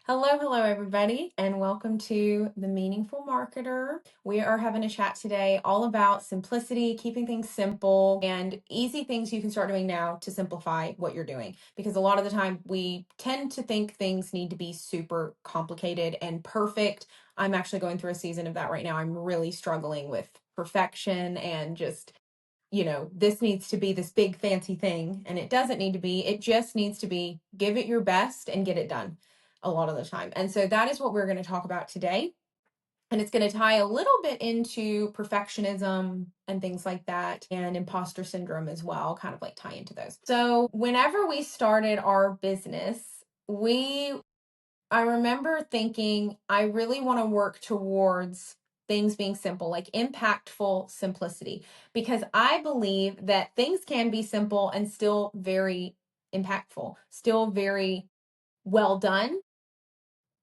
Hello, everybody, and welcome to The Meaningful Marketer. We are having a chat today all about simplicity, keeping things simple, and easy things you can start doing now to simplify what you're doing. Because a lot of the time we tend to think things need to be super complicated and perfect. I'm actually going through a season of that right now. I'm really struggling with perfection and just this needs to be this big fancy thing, and it doesn't need to be. It just needs to be give it your best and get it done a lot of the time. And so that is what we're going to talk about today. And it's going to tie a little bit into perfectionism and things like that, and imposter syndrome as well, kind of like tie into those. So, whenever we started our business, I remember thinking, I really want to work towards things being simple, like impactful simplicity, because I believe that things can be simple and still very impactful, still very well done.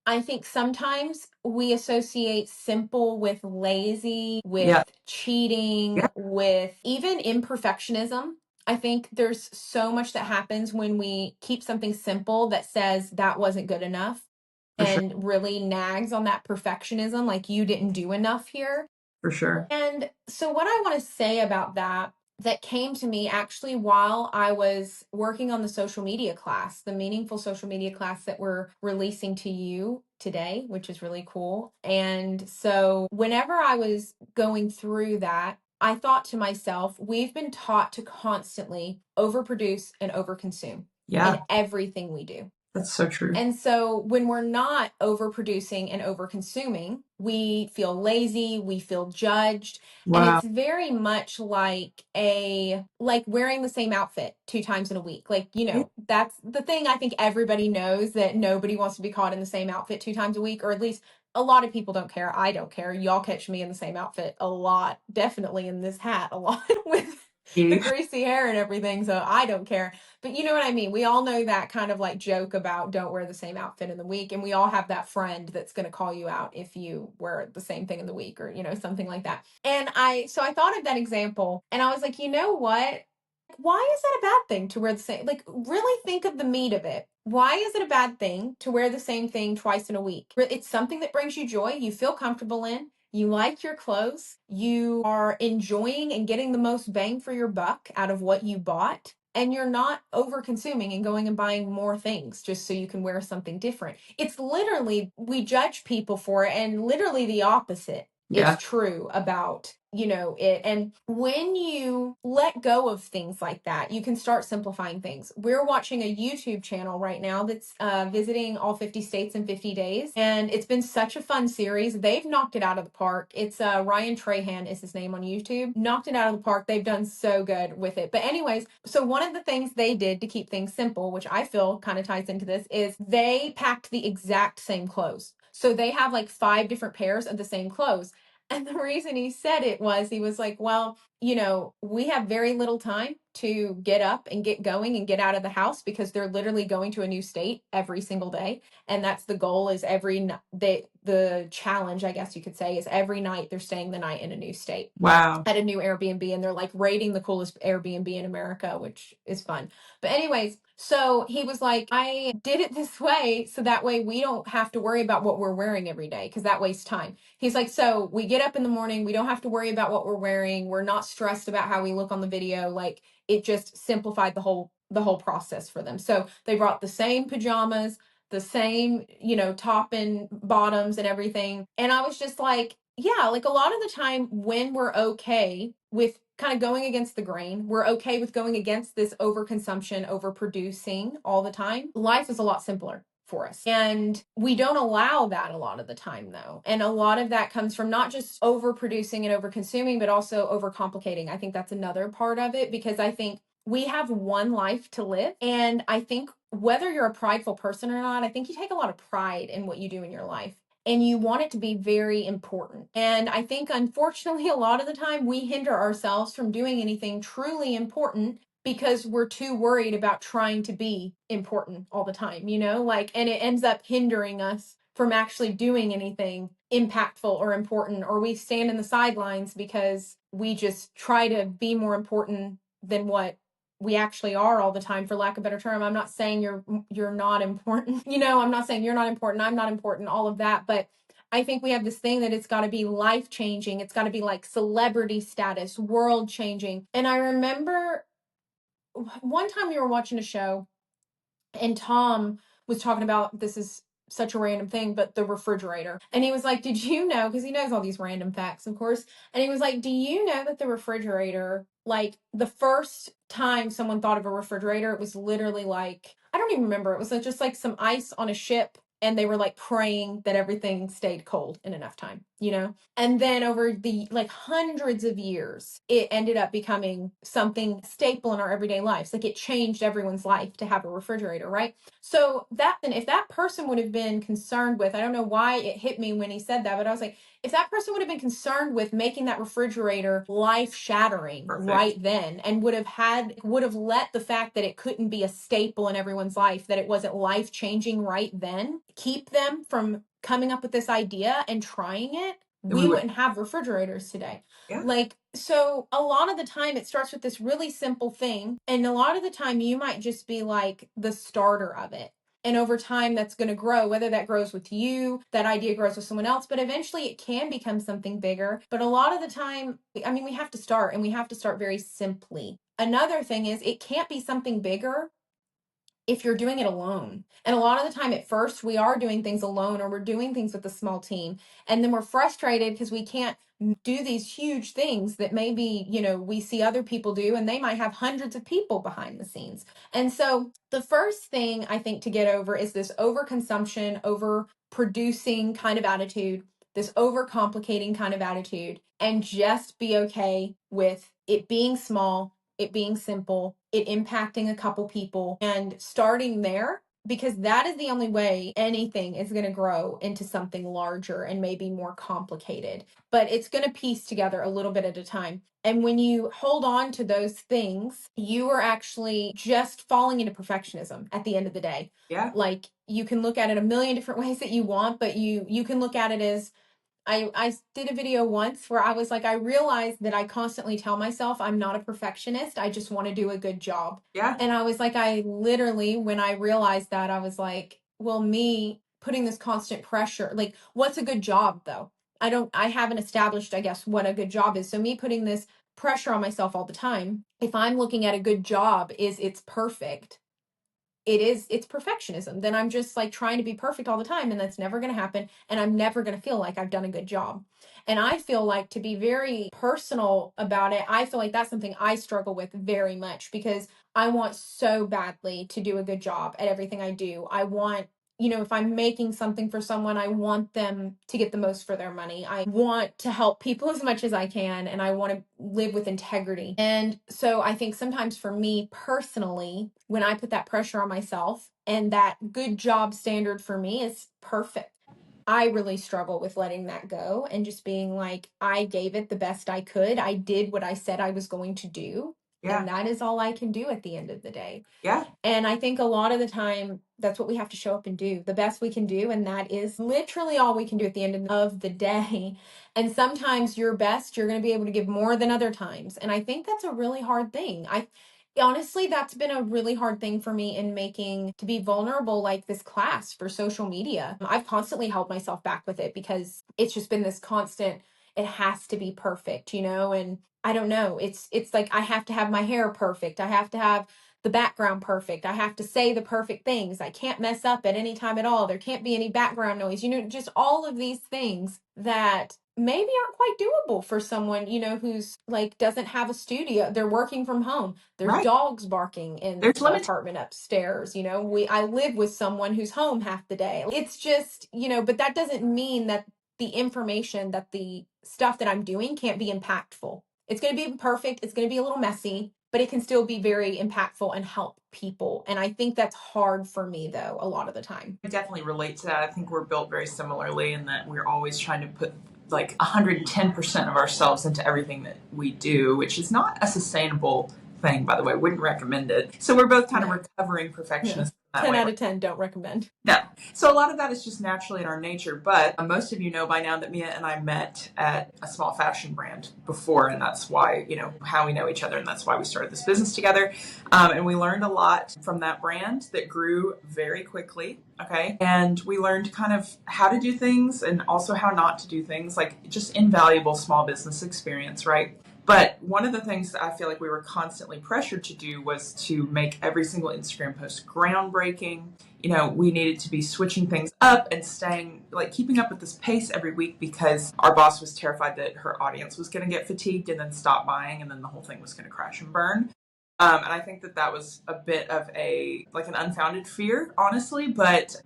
I think sometimes we associate simple with lazy, Yeah. with cheating, Yeah, with even imperfectionism. I think there's so much that happens when we keep something simple that says that wasn't good enough for sure. and really nags on that perfectionism, like you didn't do enough here. For sure. And so, what I want to say about that came to me actually while I was working on the social media class, the meaningful social media class that we're releasing to you today, which is really cool. And so, whenever I was going through that, I thought to myself, we've been taught to constantly overproduce and overconsume in Yeah, everything we do. that's so true. And so when we're not overproducing and overconsuming, we feel lazy, we feel judged, and Wow. it's very much like wearing the same outfit 2 times in a week. Like, Yeah. that's the thing. I think everybody knows that nobody wants to be caught in the same outfit 2 times a week, or at least a lot of people don't care. I don't care. Y'all catch me in the same outfit a lot, definitely in this hat a lot with the You. greasy hair and everything, so I don't care. But you know what I mean? We all know that kind of like joke about don't wear the same outfit in the week. And we all have that friend that's going to call you out if you wear the same thing in the week, or, something like that. So I thought of that example and I was like, you know what? Why is that a bad thing to wear the same? Like, really think of the meat of it. Why is it a bad thing to wear the same thing twice in a week? It's something that brings you joy, you feel comfortable in. You like your clothes. You are enjoying and getting the most bang for your buck out of what you bought. And you're not over consuming and going and buying more things just so you can wear something different. It's literally, we judge people for it, and literally the opposite is Yeah. true about it. And when you let go of things like that, you can start simplifying things. We're watching a YouTube channel right now that's visiting all 50 states in 50 days, and it's been such a fun series. They've knocked it out of the park. It's Ryan Trahan is his name on YouTube. Knocked it out of the park. They've done so good with it. But anyways, so one of the things they did to keep things simple, which I feel kind of ties into this, is they packed the exact same clothes. So they have like 5 different pairs of the same clothes. And the reason he said it was he was like, well, we have very little time to get up and get going and get out of the house because they're literally going to a new state every single day. And that's the goal is the challenge, I guess you could say, is every night they're staying the night in a new state Wow. at a new Airbnb, and they're like rating the coolest Airbnb in America, which is fun. But anyways, so he was like, I did it this way so that way we don't have to worry about what we're wearing every day because that wastes time. He's like, so we get up in the morning, we don't have to worry about what we're wearing. We're not stressed about how we look on the video. Like it just simplified the whole process for them. So they brought the same pajamas, the same, top and bottoms and everything. And I was just like, yeah, like a lot of the time when we're okay with kind of going against the grain, we're okay with going against this overconsumption, overproducing all the time. Life is a lot simpler for us. And we don't allow that a lot of the time, though. And a lot of that comes from not just overproducing and overconsuming, but also overcomplicating. I think that's another part of it because I think we have one life to live. And I think whether you're a prideful person or not, I think you take a lot of pride in what you do in your life and you want it to be very important. And I think, unfortunately, a lot of the time we hinder ourselves from doing anything truly important because we're too worried about trying to be important all the time, and it ends up hindering us from actually doing anything impactful or important, or we stand in the sidelines because we just try to be more important than what we actually are all the time, for lack of a better term. I'm not saying you're not important. I'm not saying you're not important, I'm not important, all of that. But I think we have this thing that it's got to be life changing. It's got to be like celebrity status, world changing. And I remember one time we were watching a show and Tom was talking about, this is such a random thing, but the refrigerator. And he was like, did you know, because he knows all these random facts, of course. And he was like, do you know that the refrigerator, like the first time someone thought of a refrigerator, it was literally like, I don't even remember. It was just like some ice on a ship. And they were like praying that everything stayed cold in enough time. And then over the like hundreds of years, it ended up becoming something staple in our everyday lives. Like it changed everyone's life to have a refrigerator, right? So if that person would have been concerned with, I don't know why it hit me when he said that, but I was like, if that person would have been concerned with making that refrigerator life shattering right then, and would have let the fact that it couldn't be a staple in everyone's life, that it wasn't life changing right then, keep them from coming up with this idea and trying it, we wouldn't have refrigerators today. Yeah. Like, so a lot of the time it starts with this really simple thing. And a lot of the time you might just be like the starter of it. And over time that's going to grow, whether that grows with you, that idea grows with someone else, but eventually it can become something bigger. But a lot of the time, I mean, we have to start, and we have to start very simply. Another thing is, it can't be something bigger if you're doing it alone. And a lot of the time at first we are doing things alone, or we're doing things with a small team. And then we're frustrated because we can't do these huge things that maybe, we see other people do, and they might have hundreds of people behind the scenes. And so the first thing I think to get over is this overconsumption, over producing kind of attitude, this overcomplicating kind of attitude, and just be okay with it being small, it being simple, it impacting a couple people, and starting there, because that is the only way anything is going to grow into something larger and maybe more complicated. But it's going to piece together a little bit at a time. And when you hold on to those things, you are actually just falling into perfectionism at the end of the day. Yeah. Like, you can look at it a million different ways that you want, but you can look at it as, I did a video once where I was like, I realized that I constantly tell myself I'm not a perfectionist. I just want to do a good job. Yeah. And I was like, I literally, when I realized that, I was like, well, me putting this constant pressure, like, what's a good job though? I haven't established, I guess, what a good job is. So me putting this pressure on myself all the time, if I'm looking at a good job is it's perfect, it's perfectionism, then I'm just like trying to be perfect all the time, and that's never going to happen, and I'm never going to feel like I've done a good job. And I feel like, to be very personal about it, I feel like that's something I struggle with very much, because I want so badly to do a good job at everything I do. I want, if I'm making something for someone, I want them to get the most for their money. I want to help people as much as I can, and I want to live with integrity. And so I think sometimes for me personally, when I put that pressure on myself, and that good job standard for me is perfect, I really struggle with letting that go and just being like, I gave it the best I could. I did what I said I was going to do. Yeah. And that is all I can do at the end of the day. Yeah. And I think a lot of the time, that's what we have to show up and do the best we can do. And that is literally all we can do at the end of the day. And sometimes your best, you're going to be able to give more than other times. And I think that's a really hard thing. Honestly, that's been a really hard thing for me in making, to be vulnerable like this class for social media. I've constantly held myself back with it, because it's just been this constant, it has to be perfect, and I don't know. It's like I have to have my hair perfect. I have to have the background perfect. I have to say the perfect things. I can't mess up at any time at all. There can't be any background noise. Just all of these things that maybe aren't quite doable for someone, who's like doesn't have a studio. They're working from home. There's right. Dogs barking in the apartment upstairs. I live with someone who's home half the day. It's just, but that doesn't mean that the information, that the stuff that I'm doing can't be impactful. It's going to be perfect. It's going to be a little messy, but it can still be very impactful and help people. And I think that's hard for me, though, a lot of the time. I definitely relate to that. I think we're built very similarly in that we're always trying to put like 110% of ourselves into everything that we do, which is not a sustainable thing, by the way. Wouldn't recommend it. So we're both kind of No. recovering No. perfectionists that 10 way. out of 10 don't recommend. No. So a lot of that is just naturally in our nature. But most of you know by now that Mia and I met at a small fashion brand before. And that's why, how we know each other. And that's why we started this business together. And we learned a lot from that brand that grew very quickly. Okay. And we learned kind of how to do things and also how not to do things, like just invaluable small business experience, right? But one of the things that I feel like we were constantly pressured to do was to make every single Instagram post groundbreaking. We needed to be switching things up and staying, like keeping up with this pace every week because our boss was terrified that her audience was going to get fatigued and then stop buying and then the whole thing was going to crash and burn. And I think that was a bit of an unfounded fear, honestly. But,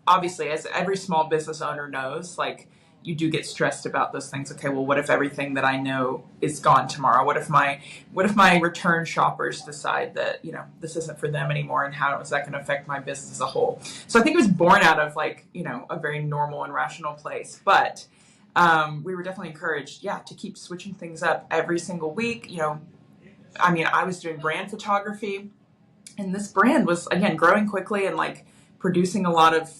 obviously, as every small business owner knows, like, you do get stressed about those things. Okay, well, what if everything that I know is gone tomorrow? What if my return shoppers decide that, this isn't for them anymore, and how is that going to affect my business as a whole? So I think it was born out of a very normal and rational place. But we were definitely encouraged, to keep switching things up every single week. I was doing brand photography, and this brand was, again, growing quickly and producing a lot of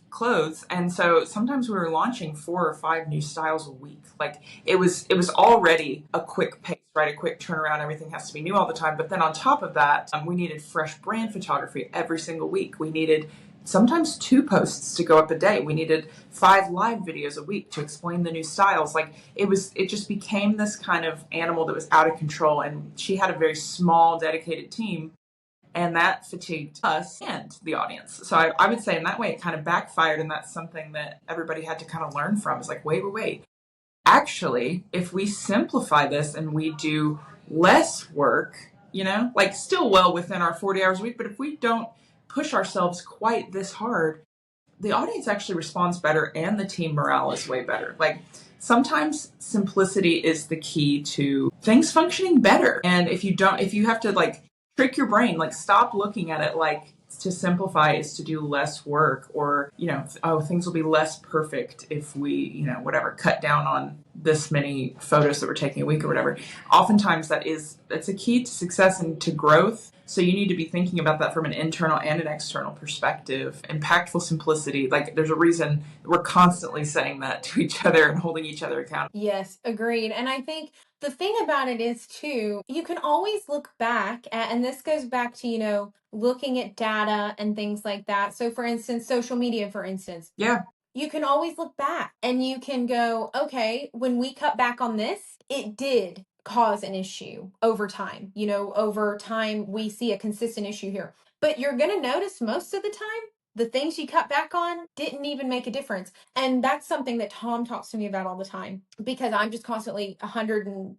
clothes. And so sometimes we were launching 4 or 5 new styles a week. Like it was already a quick pace, right? A quick turnaround. Everything has to be new all the time. But then on top of that, we needed fresh brand photography every single week. We needed sometimes 2 posts to go up a day. We needed 5 live videos a week to explain the new styles. It just became this kind of animal that was out of control. And she had a very small, dedicated team, and that fatigued us and the audience. So I would say in that way, it kind of backfired. And that's something that everybody had to kind of learn from, is like, wait. Actually, if we simplify this and we do less work, still well within our 40 hours a week, but if we don't push ourselves quite this hard, the audience actually responds better and the team morale is way better. Sometimes simplicity is the key to things functioning better. And if you have to trick your brain, stop looking at it like to simplify is to do less work, or, things will be less perfect if we, whatever, cut down on this many photos that we're taking a week or whatever. Oftentimes that's a key to success and to growth. So you need to be thinking about that from an internal and an external perspective. Impactful simplicity. There's a reason we're constantly saying that to each other and holding each other accountable. Yes, agreed. And I think the thing about it is too, you can always look back at, and this goes back to, looking at data and things like that. So for instance, social media, for instance. Yeah. You can always look back and you can go, okay, when we cut back on this, it did cause an issue over time. Over time, we see a consistent issue here. But you're going to notice most of the time, the things you cut back on didn't even make a difference. And that's something that Tom talks to me about all the time, because I'm just constantly 120%.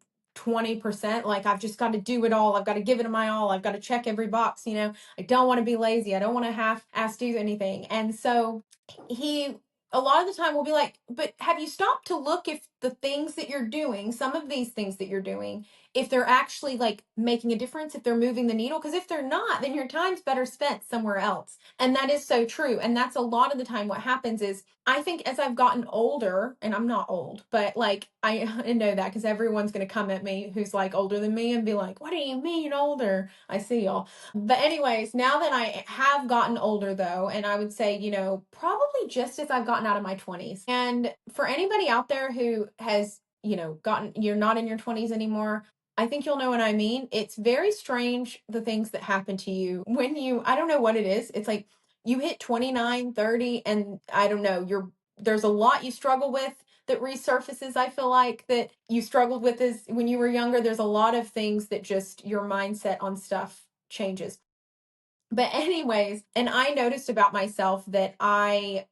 I've just got to do it all. I've got to give it my all. I've got to check every box. I don't want to be lazy. I don't want to half-ass do anything. And so he, a lot of the time, will be like, but have you stopped to look if the things that you're doing, some of these things that you're doing, if they're actually making a difference, if they're moving the needle? Because if they're not, then your time's better spent somewhere else. And that is so true. And that's a lot of the time what happens is, I think as I've gotten older, and I'm not old, but I know that because everyone's going to come at me who's older than me and be like, what do you mean older? I see y'all. But anyways, now that I have gotten older though, and I would say, probably just as I've gotten out of my 20s. And for anybody out there who has, you're not in your 20s anymore, I think you'll know what I mean. It's very strange, the things that happen to you when I don't know what it is. It's like you hit 29, 30, and I don't know, there's a lot you struggle with that resurfaces. I feel like that you struggled with is when you were younger. There's a lot of things that just your mindset on stuff changes. But anyways, and I noticed about myself that I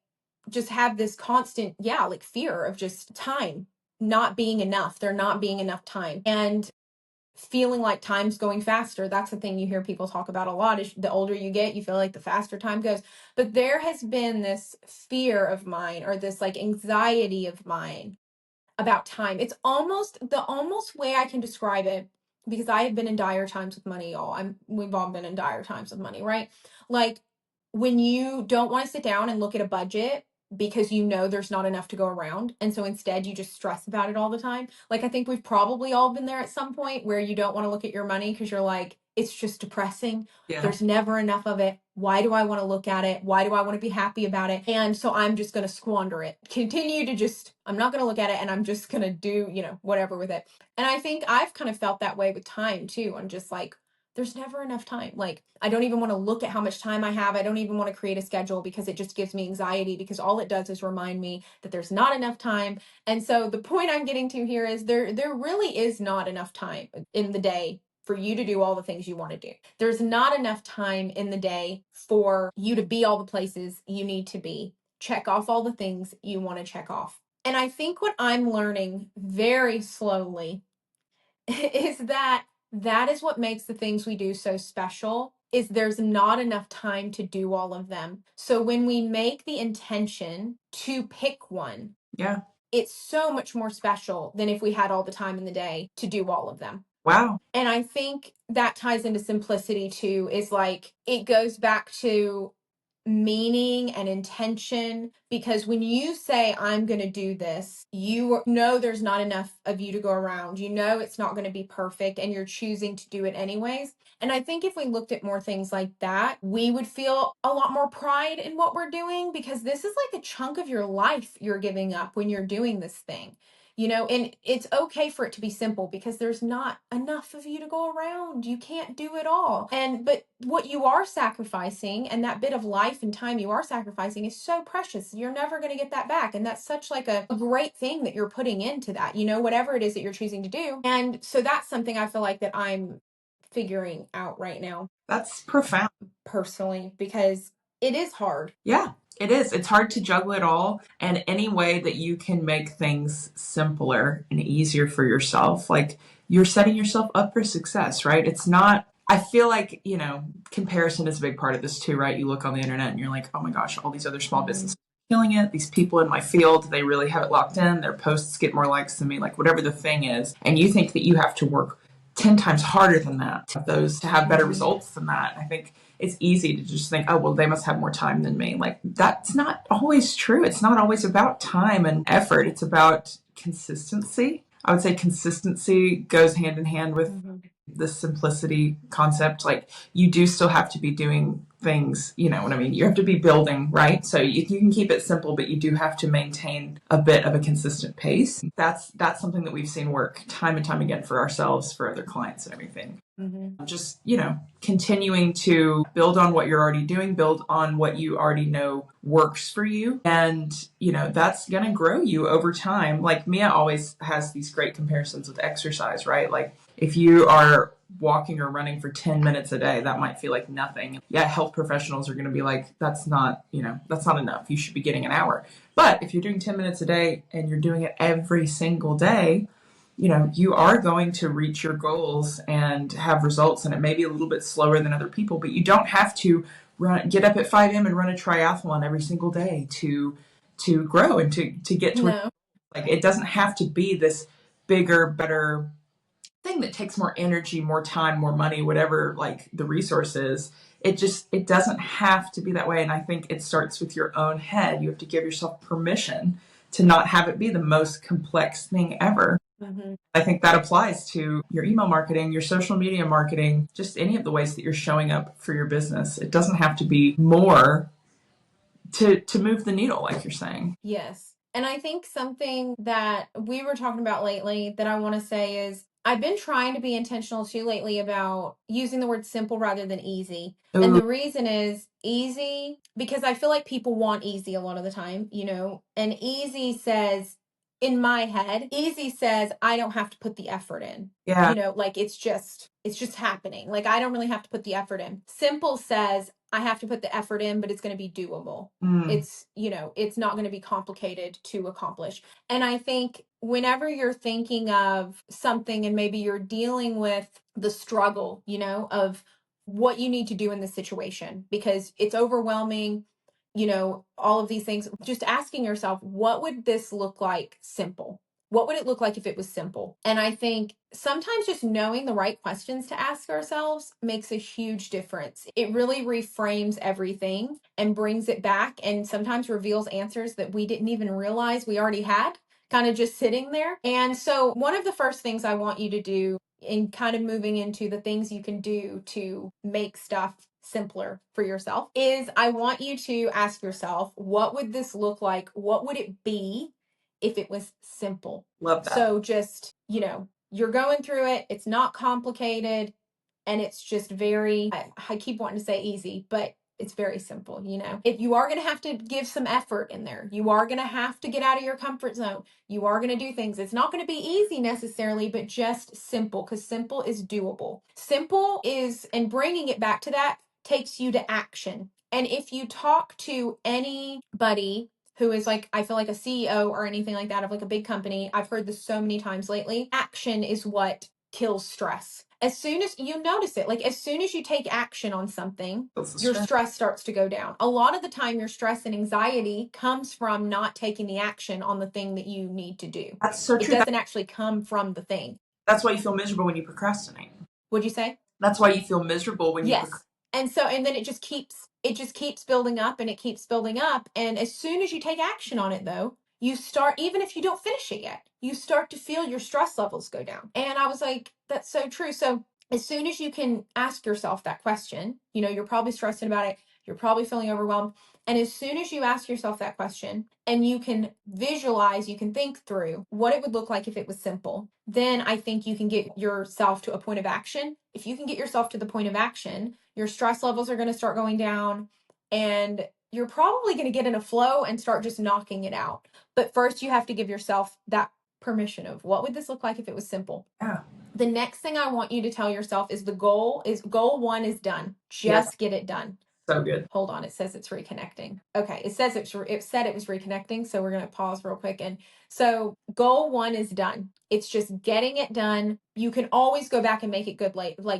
just have this constant, fear of just time not being enough. There not being enough time. And feeling like time's going faster. That's the thing you hear people talk about a lot, is the older you get, you feel like the faster time goes. But there has been this fear of mine, or this anxiety of mine about time. It's almost the way I can describe it, because I have been in dire times with money, y'all. We've all been in dire times with money, right? When you don't want to sit down and look at a budget, because you know there's not enough to go around. And so instead you just stress about it all the time. Like, I think we've probably all been there at some point where you don't want to look at your money because you're like, it's just depressing. Yeah. There's never enough of it. Why do I want to look at it? Why do I want to be happy about it? And so I'm just going to squander it. Continue to just, I'm not going to look at it, and I'm just going to do, whatever with it. And I think I've kind of felt that way with time too. I'm just like, there's never enough time. Like, I don't even want to look at how much time I have. I don't even want to create a schedule because it just gives me anxiety, because all it does is remind me that there's not enough time. And so the point I'm getting to here is there really is not enough time in the day for you to do all the things you want to do. There's not enough time in the day for you to be all the places you need to be, check off all the things you want to check off. And I think what I'm learning very slowly is that is what makes the things we do so special, is there's not enough time to do all of them. So when we make the intention to pick one, Yeah. it's so much more special than if we had all the time in the day to do all of them. Wow. And I think that ties into simplicity too, is like, it goes back to meaning and intention, because when you say I'm going to do this, you know there's not enough of you to go around. You know it's not going to be perfect, and you're choosing to do it anyways. And I think if we looked at more things like that, we would feel a lot more pride in what we're doing, because this is like a chunk of your life you're giving up when you're doing this thing. And it's okay for it to be simple, because there's not enough of you to go around. You can't do it all. But what you are sacrificing, and that bit of life and time you are sacrificing, is so precious. You're never going to get that back. And that's such like a great thing that you're putting into that, whatever it is that you're choosing to do. And so that's something I feel like that I'm figuring out right now. That's profound. Personally, because it is hard. Yeah. It is. It's hard to juggle it all. And any way that you can make things simpler and easier for yourself, like, you're setting yourself up for success, right? It's not, I feel like, comparison is a big part of this too, right? You look on the internet and you're like, oh my gosh, all these other small businesses are killing it. These people in my field, they really have it locked in. Their posts get more likes than me, like whatever the thing is. And you think that you have to work 10 times harder than that, to have better results than that. I think it's easy to just think, oh, well, they must have more time than me. Like, that's not always true. It's not always about time and effort. It's about consistency. I would say consistency goes hand in hand with the simplicity concept. Like, you do still have to be doing things, you know what I mean? You have to be building, right? So you can keep it simple, but you do have to maintain a bit of a consistent pace. That's something that we've seen work time and time again for ourselves, for other clients and everything. Just, continuing to build on what you're already doing, build on what you already know works for you. And, that's going to grow you over time. Like, Mia always has these great comparisons with exercise, right? Like, if you are walking or running for 10 minutes a day, that might feel like nothing. Yeah, health professionals are going to be like, that's not enough. You should be getting an hour. But if you're doing 10 minutes a day and you're doing it every single day, you are going to reach your goals and have results. And it may be a little bit slower than other people, but you don't have to get up at 5 a.m. and run a triathlon every single day to grow and to get to No. Like, it doesn't have to be this bigger, better thing that takes more energy, more time, more money, whatever, like, the resource is. It doesn't have to be that way. And I think it starts with your own head. You have to give yourself permission to not have it be the most complex thing ever. I think that applies to your email marketing, your social media marketing, just any of the ways that you're showing up for your business. It doesn't have to be more to move the needle, like you're saying. Yes. And I think something that we were talking about lately that I want to say is, I've been trying to be intentional too lately about using the word simple rather than easy. Ooh. And the reason is easy, because I feel like people want easy a lot of the time, and easy says, in my head, easy says I don't have to put the effort in. Yeah. Like, it's just happening. Like, I don't really have to put the effort in. Simple says I have to put the effort in, but it's going to be doable. It's, it's not going to be complicated to accomplish. And I think whenever you're thinking of something and maybe you're dealing with the struggle, of what you need to do in this situation, because it's overwhelming, all of these things, just asking yourself, what would this look like simple? what would it look like if it was simple? And I think sometimes just knowing the right questions to ask ourselves makes a huge difference. It really reframes everything and brings it back, and sometimes reveals answers that we didn't even realize we already had, kind of just sitting there. And so, one of the first things I want you to do, in kind of moving into the things you can do to make stuff simpler for yourself, is I want you to ask yourself, what would this look like? What would it be if it was simple? Love that. So just, you're going through it, it's not complicated, and it's just very, I keep wanting to say easy, but it's very simple. If you are going to have to give some effort in there, you are going to have to get out of your comfort zone, you are going to do things. It's not going to be easy necessarily, but just simple, because simple is doable. Simple is, and bringing it back to that takes you to action. And if you talk to anybody who is like, I feel like a CEO or anything like that of like a big company, I've heard this so many times lately, action is what kills stress. As soon as you notice it, like as soon as you take action on something, your stress starts to go down. A lot of the time, your stress and anxiety comes from not taking the action on the thing that you need to do. That's so true. It doesn't actually come from the thing. That's why you feel miserable when you procrastinate. What'd you say? That's why you feel miserable when you Yes. And then it just keeps building up, and it keeps building up. And as soon as you take action on it, though, you start, even if you don't finish it yet, you start to feel your stress levels go down. And I was like, that's so true. So as soon as you can ask yourself that question, you're probably stressing about it, you're probably feeling overwhelmed. And as soon as you ask yourself that question and you can visualize, you can think through what it would look like if it was simple, then I think you can get yourself to a point of action. If you can get yourself to the point of action, your stress levels are going to start going down, and you're probably going to get in a flow and start just knocking it out. But first, you have to give yourself that permission of, what would this look like if it was simple? Yeah. The next thing I want you to tell yourself is goal 1 is done. Just get it done. So good. Hold on, it says it's reconnecting. Okay, it said it was reconnecting, so we're going to pause real quick. And so goal 1 is done. It's just getting it done. You can always go back and make it good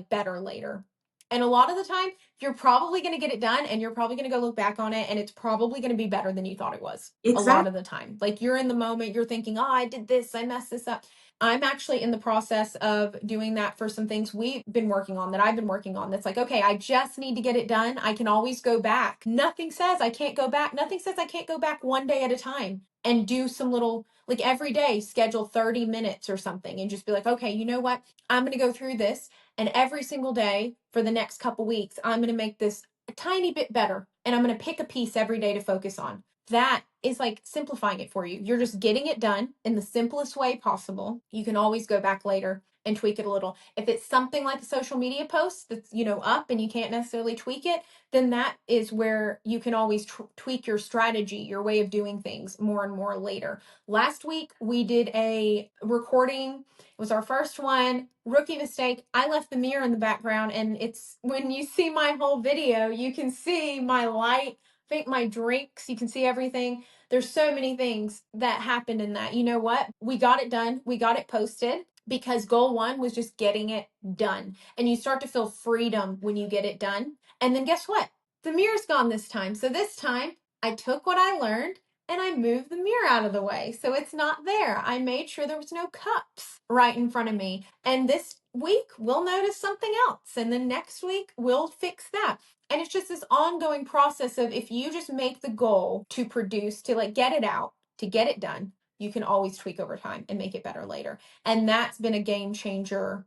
better later. And a lot of the time, you're probably going to get it done, and you're probably going to go look back on it, and it's probably going to be better than you thought it was. Exactly. A lot of the time. Like, you're in the moment, you're thinking, oh, I did this, I messed this up. I'm actually in the process of doing that for some things I've been working on. That's like, okay, I just need to get it done. I can always go back. Nothing says I can't go back. Nothing says I can't go back one day at a time and do some little, like every day, schedule 30 minutes or something and just be like, okay, you know what? I'm going to go through this. And every single day for the next couple weeks, I'm going to make this a tiny bit better. And I'm going to pick a piece every day to focus on. That is like simplifying it for you. You're just getting it done in the simplest way possible. You can always go back later and tweak it a little. If it's something like a social media post that's, up and you can't necessarily tweak it, then that is where you can always tweak your strategy, your way of doing things more and more later. Last week, we did a recording. It was our first one. Rookie mistake. I left the mirror in the background, and it's, when you see my whole video, you can see my light, think my drinks, you can see everything. There's so many things that happened in that. You know what? We got it done. We got it posted because goal 1 was just getting it done. And you start to feel freedom when you get it done. And then guess what? The mirror's gone this time. So this time I took what I learned and I moved the mirror out of the way. So it's not there. I made sure there was no cups right in front of me. And this week we'll notice something else. And then next week we'll fix that. And it's just this ongoing process of, if you just make the goal to produce, to like get it out, to get it done, you can always tweak over time and make it better later. And that's been a game changer,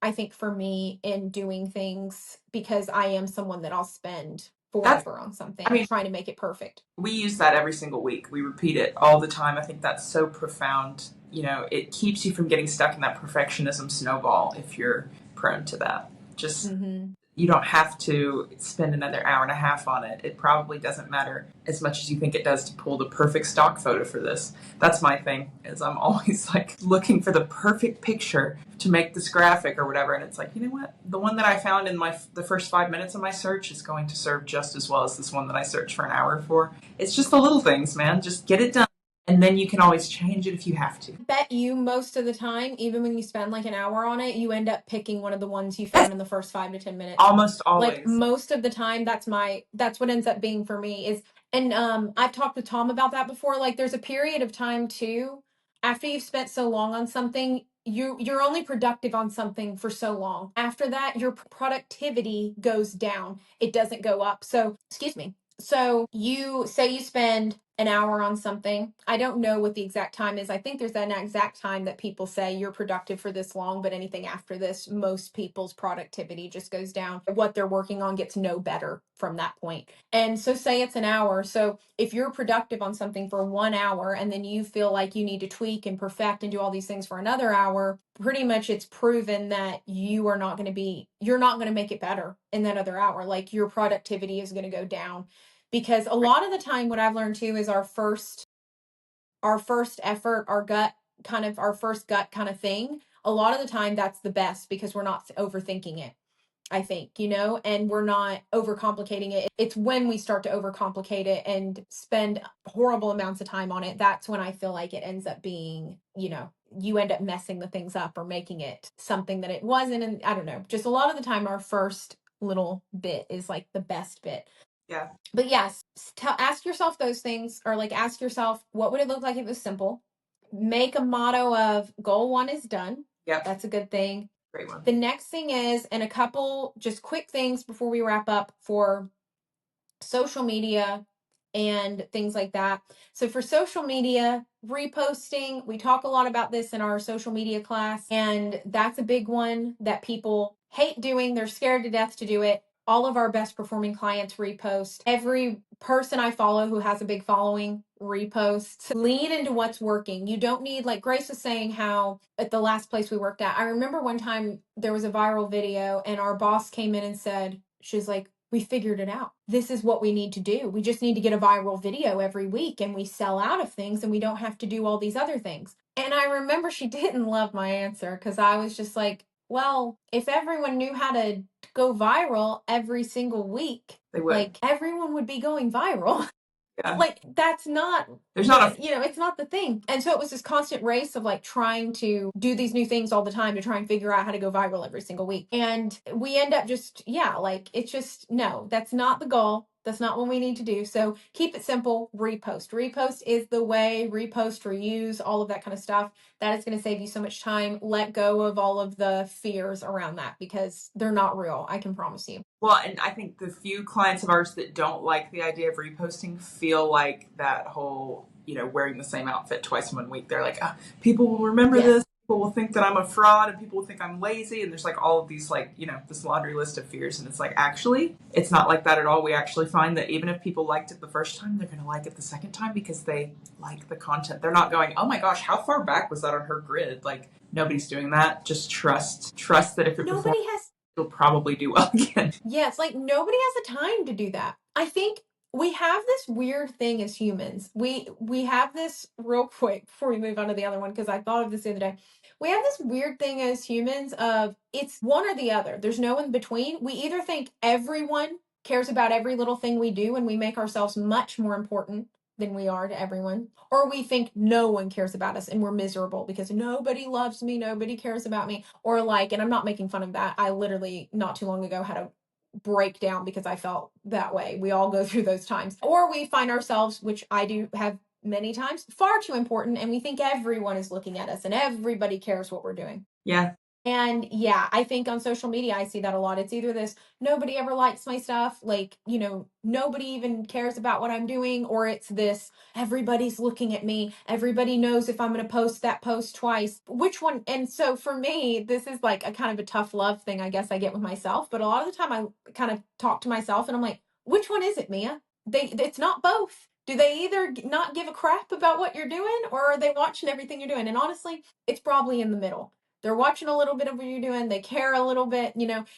I think, for me in doing things, because I am someone that I'll spend forever on something, trying to make it perfect. We use that every single week. We repeat it all the time. I think that's so profound. It keeps you from getting stuck in that perfectionism snowball if you're prone to that. Just you don't have to spend another hour and a half on it. It probably doesn't matter as much as you think it does to pull the perfect stock photo for this. That's my thing, is I'm always like looking for the perfect picture to make this graphic or whatever. And it's like, you know what? The one that I found in the first 5 minutes of my search is going to serve just as well as this one that I searched for an hour for. It's just the little things, man. Just get it done. And then you can always change it if you have to. Bet you most of the time, even when you spend like an hour on it, you end up picking one of the ones you found in the first 5 to 10 minutes. Almost always. Like most of the time, that's what ends up being for me is, and I've talked with Tom about that before. Like there's a period of time too. After you've spent so long on something, you're only productive on something for so long. After that, your productivity goes down. It doesn't go up. So, excuse me. So, you say you spend an hour on something. I don't know what the exact time is. I think there's an exact time that people say you're productive for this long, but anything after this, most people's productivity just goes down. What they're working on gets no better from that point. And so, say it's an hour. So, if you're productive on something for 1 hour and then you feel like you need to tweak and perfect and do all these things for another hour, pretty much it's proven that you're not going to make it better in that other hour. Like, your productivity is going to go down, because a lot of the time what I've learned too is our first effort, our first gut kind of thing. A lot of the time that's the best, because we're not overthinking it. I think, and we're not overcomplicating it. It's when we start to overcomplicate it and spend horrible amounts of time on it, that's when I feel like it ends up being, you end up messing the things up or making it something that it wasn't. And I don't know, just a lot of the time, our first little bit is like the best bit. Yeah. But yes, ask yourself those things, or like ask yourself, what would it look like if it was simple? Make a motto of goal one is done. Yep. That's a good thing. Great one. The next thing is, and a couple just quick things before we wrap up for social media and things like that. So for social media, reposting, we talk a lot about this in our social media class, and that's a big one that people hate doing. They're scared to death to do it. All of our best performing clients repost. Every person I follow who has a big following reposts. Lean into what's working. You don't need, like Grace was saying, how at the last place we worked at, I remember one time there was a viral video and our boss came in and said, she's like, we figured it out. This is what we need to do. We just need to get a viral video every week and we sell out of things and we don't have to do all these other things. And I remember she didn't love my answer, because I was just like, well, if everyone knew how to go viral every single week, They would. like everyone would be going viral. Yeah. Like, that's not, There's not it's not the thing. And so it was this constant race of like trying to do these new things all the time to try and figure out how to go viral every single week. And we end up just, like, it's just, no, that's not the goal. That's not what we need to do. So keep it simple. Repost. Repost is the way. Repost, reuse, all of that kind of stuff. That is going to save you so much time. Let go of all of the fears around that, because they're not real. I can promise you. Well, and I think the few clients of ours that don't like the idea of reposting feel like that whole, wearing the same outfit twice in 1 week. They're like, people will remember this. People will think that I'm a fraud, and people will think I'm lazy. And there's like all of these, like, this laundry list of fears. And it's like, actually, it's not like that at all. We actually find that even if people liked it the first time, they're going to like it the second time because they like the content. They're not going, oh my gosh, how far back was that on her grid? Like, nobody's doing that. Just trust that if it Nobody has, it'll probably do well again. yes, like nobody has the time to do that. I think we have this weird thing as humans. We have this, real quick before we move on to the other one, because I thought of this the other day. We have this weird thing as humans of, it's one or the other. There's no in between. We either think everyone cares about every little thing we do and we make ourselves much more important than we are to everyone, or we think no one cares about us and we're miserable because nobody loves me, nobody cares about me. Or like, and I'm not making fun of that, I literally not too long ago had a breakdown because I felt that way. We all go through those times. Or we find ourselves, which I do have many times, far too important, and we think everyone is looking at us and everybody cares what we're doing. Yeah. And yeah, I think on social media, I see that a lot. It's either this, nobody ever likes my stuff, like, nobody even cares about what I'm doing, or it's this, everybody's looking at me. Everybody knows if I'm going to post that post twice. Which one? And so for me, this is like a kind of a tough love thing, I guess I get with myself. But a lot of the time I kind of talk to myself and I'm like, which one is it, Mia? It's not both. Do they either not give a crap about what you're doing, or are they watching everything you're doing? And honestly, it's probably in the middle. They're watching a little bit of what you're doing. They care a little bit.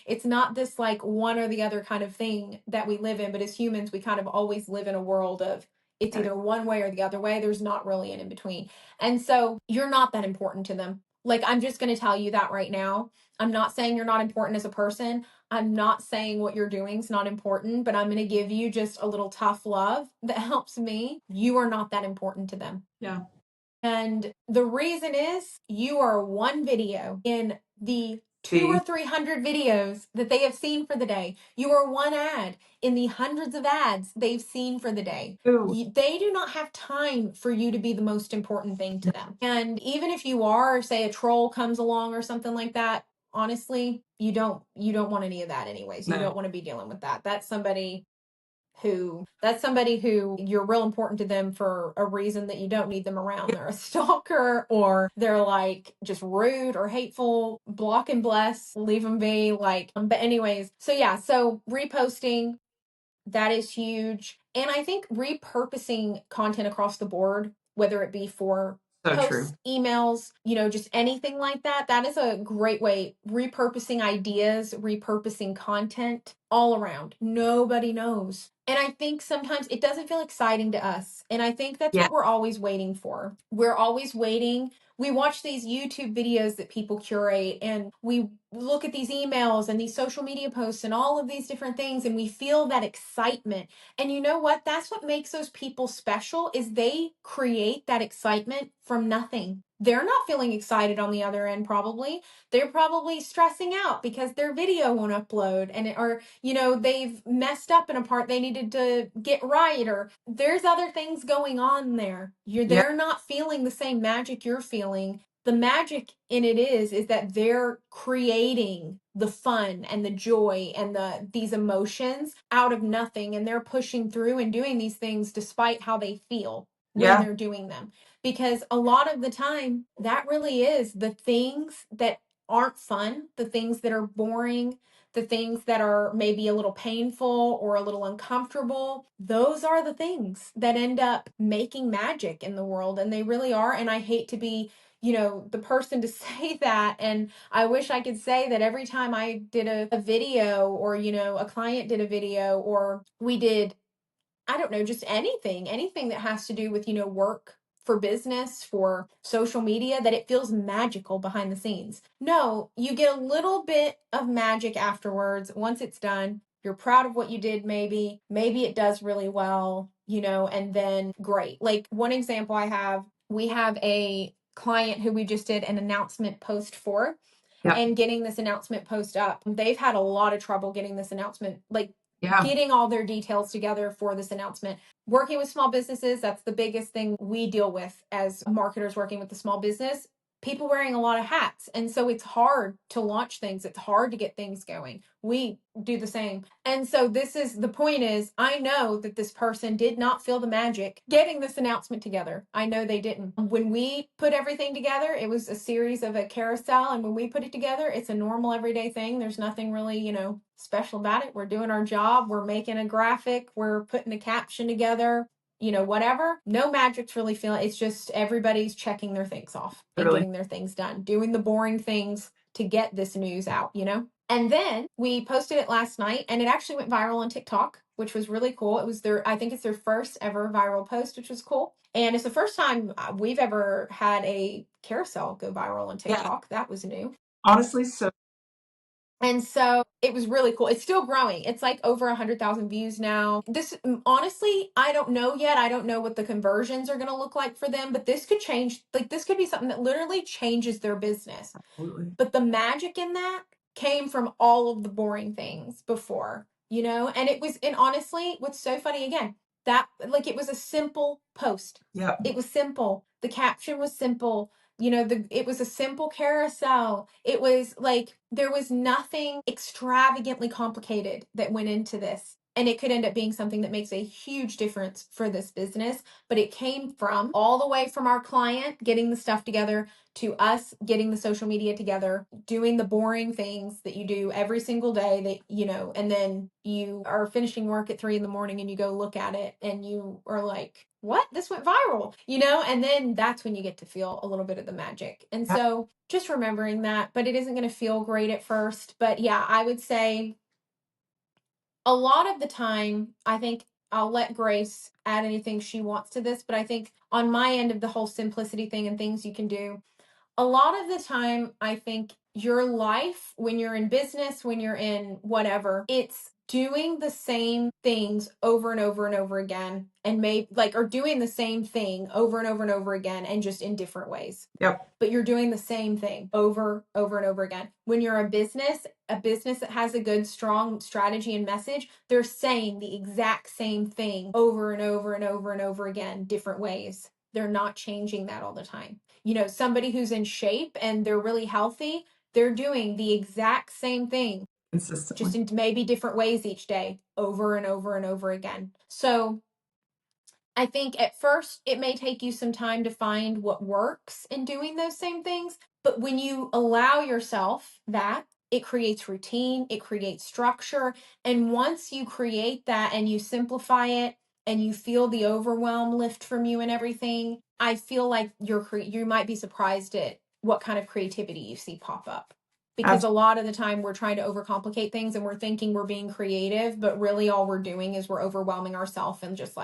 It's not this like one or the other kind of thing that we live in. But as humans, we kind of always live in a world of, it's either one way or the other way. There's not really an in between. And so you're not that important to them. Like, I'm just going to tell you that right now. I'm not saying you're not important as a person. I'm not saying what you're doing is not important, but I'm going to give you just a little tough love that helps me. You are not that important to them. Yeah. And the reason is, you are one video in the 2 or 300 videos that they have seen for the day. You are one ad in the hundreds of ads they've seen for the day. They do not have time for you to be the most important thing to them. And even if you are, say a troll comes along or something like that, honestly, you don't want any of that anyways. You don't want to be dealing with that. That's somebody who you're real important to them for a reason that you don't need them around. They're a stalker, or they're like just rude or hateful. Block and bless, leave them be. But anyways, so yeah, so reposting, that is huge. And I think repurposing content across the board, whether it be for posts, emails, just anything like that, that is a great way. Repurposing ideas, repurposing content all around. Nobody knows. And I think sometimes it doesn't feel exciting to us. And I think that's what we're always waiting for. We're always waiting. We watch these YouTube videos that people curate, and we look at these emails and these social media posts and all of these different things, and we feel that excitement. And you know what? That's what makes those people special, is they create that excitement from nothing. They're not feeling excited on the other end, probably. They're probably stressing out because their video won't upload, or they've messed up in a part they needed to get right, or there's other things going on there. They're not feeling the same magic you're feeling. The magic in it is that they're creating the fun and the joy and these emotions out of nothing, and they're pushing through and doing these things despite how they feel when they're doing them. Because a lot of the time, that really is the things that aren't fun, the things that are boring, the things that are maybe a little painful or a little uncomfortable. Those are the things that end up making magic in the world, and they really are. And I hate to be the person to say that. And I wish I could say that every time I did a video, or, a client did a video, or we did, I don't know, just anything that has to do with, work, for business, for social media, that it feels magical behind the scenes. No, you get a little bit of magic afterwards. Once it's done, you're proud of what you did, maybe it does really well, and then great. Like, one example we have a client who we just did an announcement post for. And getting this announcement post up, they've had a lot of trouble getting this announcement, getting all their details together for this announcement. Working with small businesses, that's the biggest thing we deal with as marketers, working with the small business. People wearing a lot of hats. And so it's hard to launch things. It's hard to get things going. We do the same. And so the point is, I know that this person did not feel the magic getting this announcement together. I know they didn't. When we put everything together, it was a series of a carousel. And when we put it together, it's a normal everyday thing. There's nothing really, special about it. We're doing our job. We're making a graphic. We're putting a caption together. Whatever. No magic's really feeling. It's just everybody's checking their things off and getting their things done, doing the boring things to get this news out, And then we posted it last night, and it actually went viral on TikTok, which was really cool. I think it's their first ever viral post, which was cool. And it's the first time we've ever had a carousel go viral on TikTok. That was new. Honestly, so. And so it was really cool. It's still growing. It's like over 100,000 views now. This, honestly, I don't know yet. I don't know what the conversions are going to look like for them, but this could change. This could be something that literally changes their business. Absolutely. But the magic in that came from all of the boring things before, and honestly, what's so funny, again, that it was a simple post. Yeah. It was simple. The caption was simple. It was a simple carousel. It was there was nothing extravagantly complicated that went into this. And it could end up being something that makes a huge difference for this business. But it came from all the way from our client getting the stuff together to us getting the social media together, doing the boring things that you do every single day that, and then you are finishing work at 3 a.m. and you go look at it and you are like, what? This went viral, and then that's when you get to feel a little bit of the magic. And so just remembering that, but it isn't going to feel great at first. But yeah, I would say a lot of the time, I think I'll let Grace add anything she wants to this, but I think on my end of the whole simplicity thing and things you can do, a lot of the time, I think your life, when you're in business, when you're in whatever, it's doing the same things over and over and over again, and or doing the same thing over and over and over again, and just in different ways. Yep. But you're doing the same thing over and over again. When you're a business that has a good, strong strategy and message, they're saying the exact same thing over and over and over and over again, different ways. They're not changing that all the time. Somebody who's in shape and they're really healthy, they're doing the exact same thing, Consistently. just in maybe different ways each day, over and over and over again. So I think at first it may take you some time to find what works in doing those same things. But when you allow yourself that, it creates routine, it creates structure. And once you create that and you simplify it and you feel the overwhelm lift from you and everything, I feel like you might be surprised at what kind of creativity you see pop up. Because a lot of the time we're trying to overcomplicate things and we're thinking we're being creative, but really all we're doing is we're overwhelming ourselves and just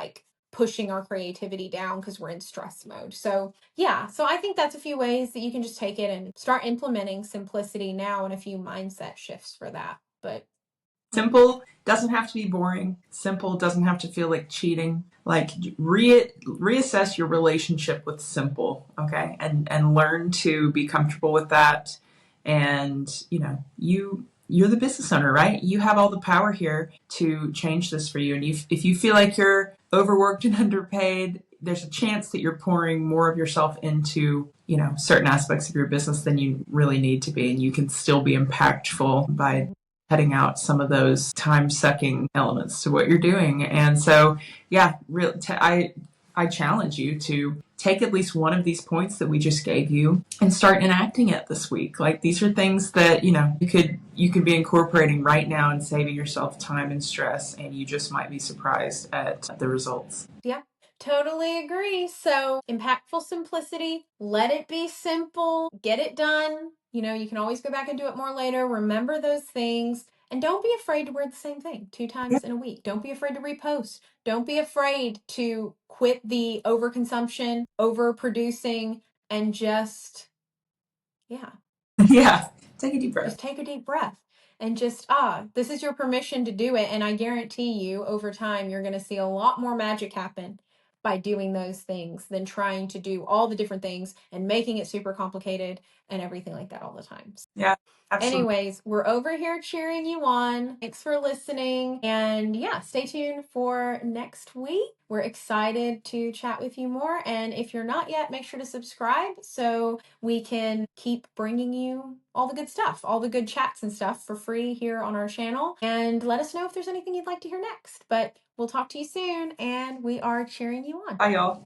pushing our creativity down because we're in stress mode. So yeah, so I think that's a few ways that you can just take it and start implementing simplicity now, and a few mindset shifts for that. But simple doesn't have to be boring. Simple doesn't have to feel like cheating. Like reassess your relationship with simple, okay? And learn to be comfortable with that. And you're the business owner, right? You have all the power here to change this for you. And if you feel like you're overworked and underpaid, there's a chance that you're pouring more of yourself into, certain aspects of your business than you really need to be. And you can still be impactful by cutting out some of those time-sucking elements to what you're doing. And so, yeah, I challenge you to take at least one of these points that we just gave you and start enacting it this week. Like, these are things that, you could be incorporating right now and saving yourself time and stress, and you just might be surprised at the results. Yeah, totally agree. So, impactful simplicity, let it be simple, get it done. You can always go back and do it more later. Remember those things. And don't be afraid to wear the same thing 2 times in a week. Don't be afraid to repost. Don't be afraid to quit the overconsumption, overproducing, and just, yeah. Yeah. Take a deep breath. Just take a deep breath and just, this is your permission to do it. And I guarantee you, over time, you're going to see a lot more magic happen by doing those things than trying to do all the different things and making it super complicated and everything like that all the time. Yeah, absolutely. Anyways, we're over here cheering you on. Thanks for listening. And yeah, stay tuned for next week. We're excited to chat with you more. And if you're not yet, make sure to subscribe so we can keep bringing you all the good stuff, all the good chats and stuff for free here on our channel. And let us know if there's anything you'd like to hear next. But we'll talk to you soon, and we are cheering you on. Bye, y'all.